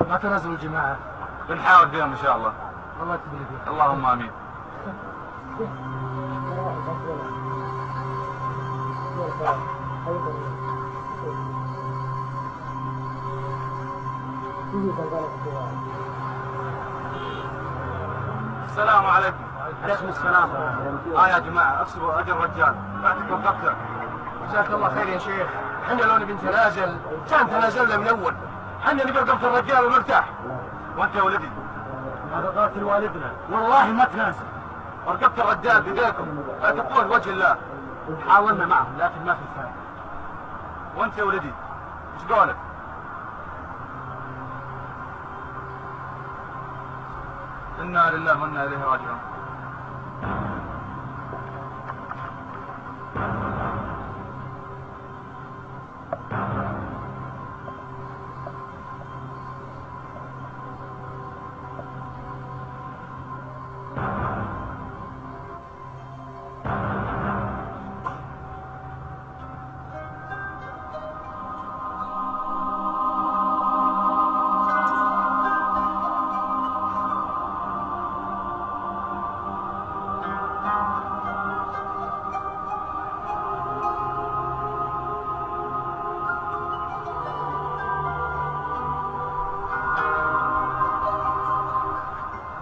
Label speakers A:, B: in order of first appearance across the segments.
A: ما تنزلوا الجماعة؟
B: بنحاول فيهم ان شاء الله.
A: الله يكتب لي فيهم.
B: اللهم امين. السلام عليكم.
A: عليكم السلام.
B: يا جماعه اكسبوا اجر الرجال بعتك وقفتك.
A: جزاك الله خير يا شيخ. احنا لو نبي نتنازل كان تنازلنا من اول. احنا نبي وقفت الرجال ونرتاح.
B: وانت يا ولدي؟
A: هذا قاتل والدنا. والله ما تنازل.
B: رقبت الرجال بيديكم لا تقول وجه الله.
A: حاولنا معهم لكن ما في فايدة.
B: وانت يا ولدي ايش قولك؟ انا لله وانا اليه راجعون.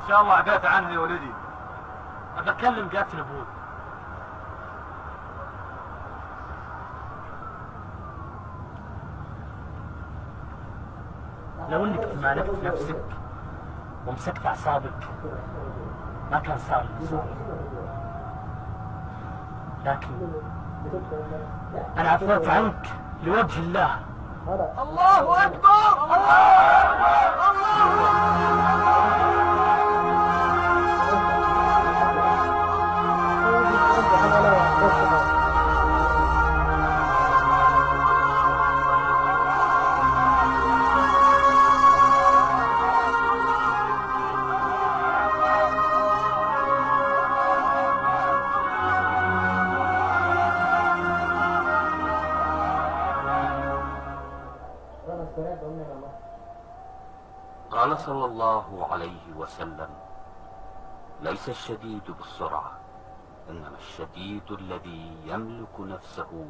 B: ان شاء الله عبيت عنه يا ولدي.
A: بكلم قاتل ابوي. لو انك تمالكت نفسك ومسكت اعصابك ما كان صار اللي صار. لكن انا عفوت عنك لوجه الله.
B: الله اكبر. الله الله.
C: قال صلى الله عليه وسلم: ليس الشديد بالسرعة، إنما الشديد الذي يملك نفسه